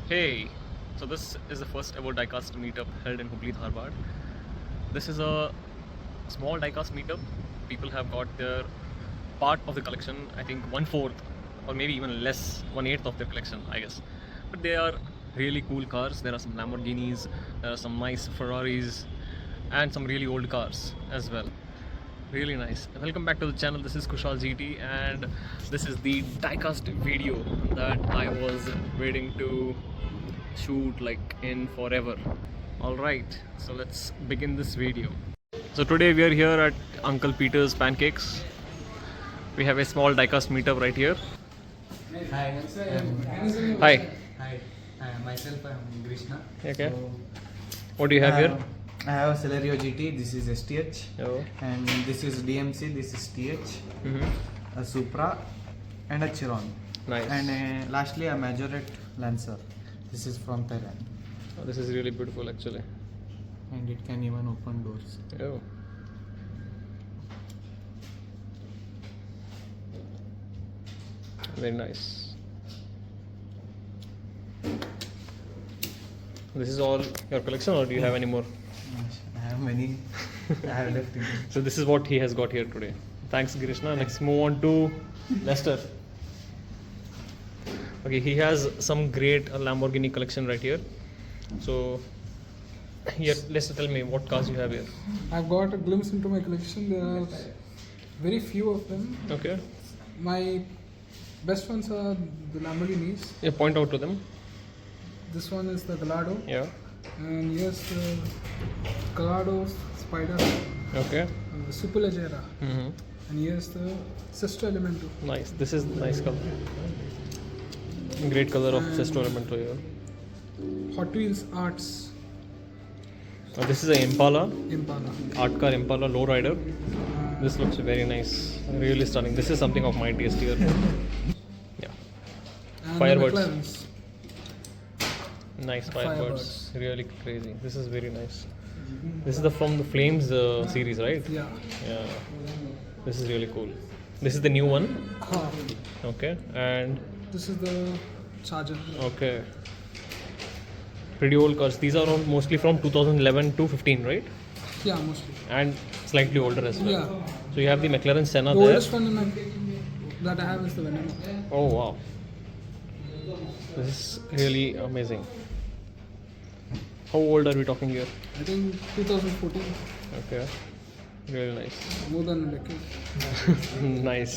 Hey, so this is the first ever Diecast meetup held in Hubballi-Dharwad. This is a small Diecast meetup. People have got their part of the collection, I think 1/4 or maybe even less, 1/8 of their collection, I guess. But they are really cool cars. There are some Lamborghinis, there are some nice Ferraris, and some really old cars as well. Really nice. Welcome back to the channel. This is Kushal GT, and this is the diecast video that I was waiting to shoot like in forever. Alright, so let's begin this video. So today we are here at Uncle Peter's Pancakes. We have a small diecast meetup right here. Hi. Hi. Hi. Myself, I'm Krishna. Okay. So, What do you have here? I have a Celerio GT. This is STH. Oh. And this is DMC. This is TH. A Supra and a Chiron. Nice. And lastly, a Majorette Lancer. This is from Thailand. Oh, this is really beautiful actually. And it can even open doors. Oh. Very nice. This is all your collection, or do you have any more? I have many. I have left it. So this is what he has got here today. Thanks, Krishna. Next, move on to Lester. Okay, he has some great Lamborghini collection right here. So, here, Lester, tell me what cars you have here. I've got a glimpse into my collection. There are very few of them. Okay. My best ones are the Lamborghinis. Yeah, point out to them. This one is the Gallardo, Yeah. and here's the Gallardo Spider, Okay. Superleggera, Mm-hmm. and here's the Sesto Elemento. Nice. This is nice color. Great color of And- Sesto Elemento here. Hot Wheels Arts This is a Impala, Impala. art car Impala lowrider. This looks very nice, really stunning. This is something of my taste here. Yeah, And Firebirds. the McLarens. nice Firebirds. Firebirds. Really crazy. This is very nice. This is from the Flames series, right? Yeah. Yeah. This is really cool. This is the new one. Ha. Okay, and This is the Charger. okay. Pretty old cars. These are all mostly from 2011 to 15, right? Yeah, mostly. And slightly older as well. Yeah. So you have the McLaren Senna The there. oldest one that I have is the Veneno. Oh wow. This is really amazing. How old are we talking here? I think 2014, Okay. Really nice. more than a decade. Nice.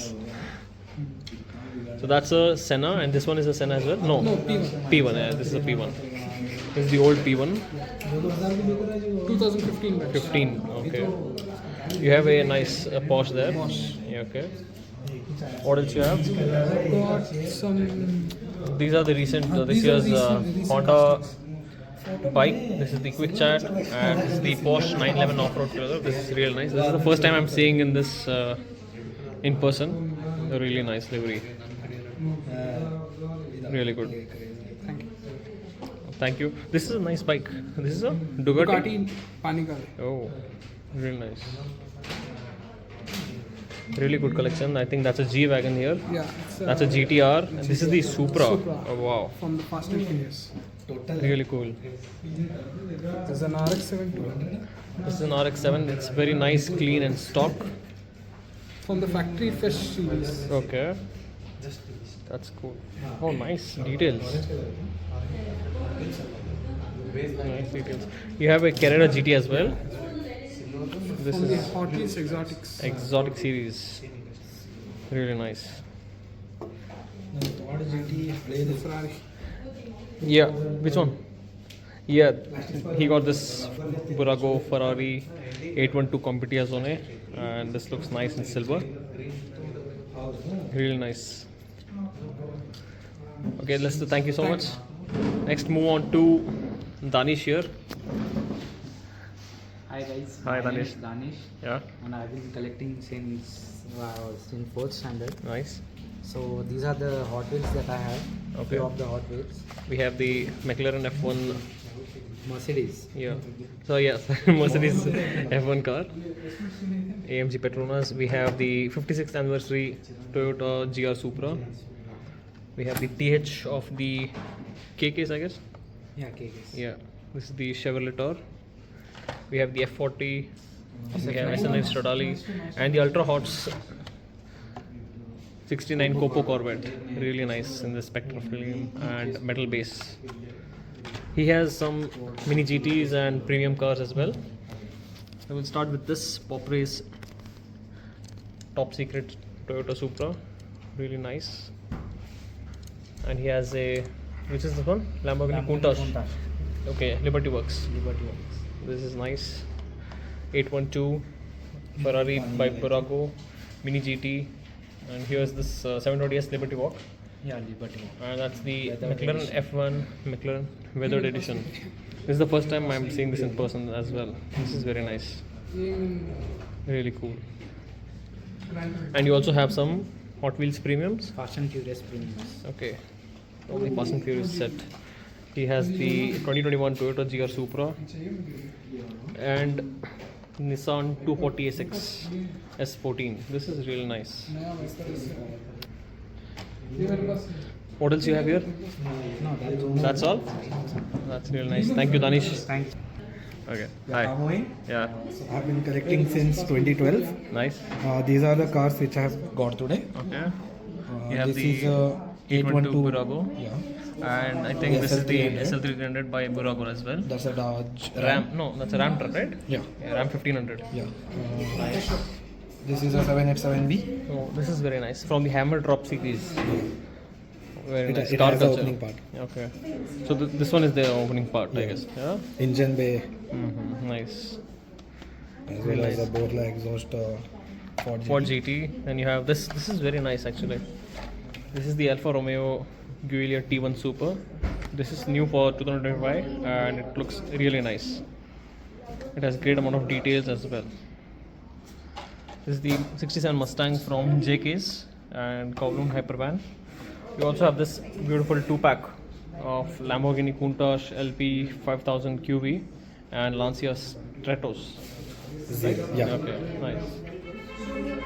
So that's a Senna, and this one is a Senna as well? No. No, P1. P1, yeah, this is a P1. This is the old P1. 2015 batch. 15, okay. You have a nice Porsche there. Porsche. Yeah, okay. What else you have? I've got some. These are the recent, this These are year's recent Honda bike. This is the Quick Chat, and this is the Porsche 911 off-road cruiser. This is real nice. This is the first time I'm seeing in this in person. A really nice livery. Really good. Thank you. Thank you. This is a nice bike. This is a Ducati. Ducati Panigale. Oh, really nice. Really good collection. I think that's a G wagon here. Yeah, it's That's a GTR, and this is the Supra. Supra. Oh wow, From the Fast and Furious. really cool. There's an RX-7 too. This is an RX-7. It's very nice, clean, and stock. From the Factory Fresh series. Okay, that's cool. Oh, nice details. Nice details. You have a Carrera GT as well. This From the is Hot Wheels Exotics. exotic series. Really nice. The Ferrari. Yeah, which one? Yeah, he got this Burago Ferrari 812 Competizione, and this looks nice in silver. Really nice. Okay, Lester, thank you so much. Next, move on to Danish here. Hi guys, Hi, my name Danish. is Danish Yeah, and I've been collecting since I was in 4th standard. nice. So these are the Hot Wheels that I have, Okay. few of the Hot Wheels. We have the McLaren F1. Mercedes. Yeah. So yes, Mercedes F1 car. AMG Petronas. We have the 56th anniversary Toyota GR Supra. We have the TH of the K case, I guess. Yeah, okay. Yeah, this is the Chevrolet Taur. We have the F40, we have SN9 Stradale, and the Ultra Hots 69 Copo Corvette. Really nice in the Spectre film and metal base. He has some mini GTs and premium cars as well. I will start with this Pop Race top secret Toyota Supra. Really nice. And he has a, which is this one? Lamborghini Countach. Okay, Liberty Works. This is nice. 812 Ferrari by Burago Mini GT, and here's this 720S Liberty Walk, Yeah, Liberty. and that's the Weathered McLaren edition. F1 McLaren Weathered Edition. This is the first time I'm seeing this in person as well. This is very nice, really cool. And you also have some Hot Wheels premiums. Fast and Furious premiums. Okay, all the Fast and Furious set. He has the 2021 Toyota GR Supra and Nissan 240 SX S14. This is really nice. What else you have here? No, That's all? That's really nice. Thank you, Danish. Thanks. Okay. I'm Hi. Moin. Yeah. I've been collecting since 2012. Nice. These are the cars which I have got today. Okay. You have This the is a 812 Burago. Yeah, And I think this is the SL300. SL300 by Burago as well. that's a Dodge Ram. No, that's a Ram truck, right? Yeah, Ram 1500. yeah. Nice. This is a 787B. Oh, this is very nice. From the Hammer Drop series. Very nice. It Car has the culture. opening part. Okay. So this one is the opening part, I guess. Yeah. Engine bay, Nice. as well as a Borla exhaust. Ford GT. Then you have this. This is very nice actually. This is the Alfa Romeo Giulia T1 Super. This is new for 2025 and it looks really nice. It has great amount of details as well. This is the 67 Mustang from JK's and Kowloon Hypervan. You also have this beautiful 2-pack of Lamborghini Countach LP 5000 QV and Lancia Stratos. Yeah, Okay, nice.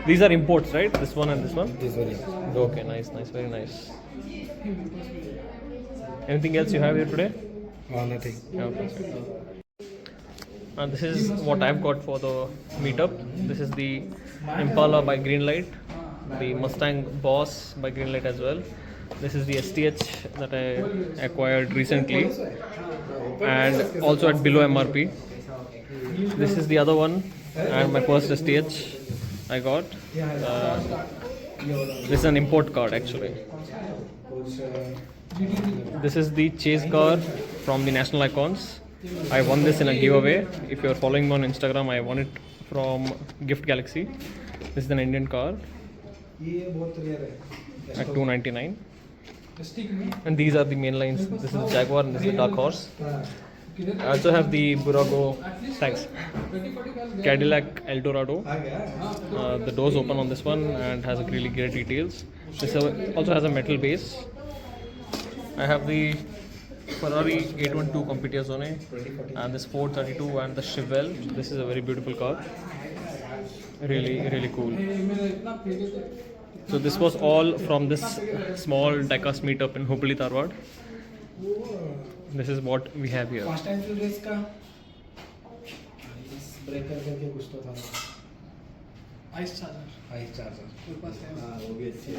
These are imports, right? This one and this one? this one. Yeah. Okay, nice, very nice. Anything else you have here today? Nothing. Yeah, okay. And this is what I've got for the meetup. This is the Impala by Greenlight, the Mustang Boss by Greenlight as well. This is the STH that I acquired recently and also at below MRP. This is the other one and my first STH I got. This is an import card actually. This is the chase car from the National Icons. I won this in a giveaway. If you are following me on Instagram, I won it from Gift Galaxy. This is an Indian car at $299. And these are the main lines. This is the Jaguar and this is the Dark Horse. I also have the Burago, thanks, Cadillac Eldorado. The doors open on this one and has a really great details. This also has a metal base. I have the Ferrari 812 Competizione and this 432 and the Chevelle. This is a very beautiful car. Really cool. So this was all from this small diecast meetup in Hubballi-Dharwad. This is what we have here. Fast and Furious का breaker करके कुछ तो था ice charger ice charger मेरे पास है हाँ वो भी अच्छी है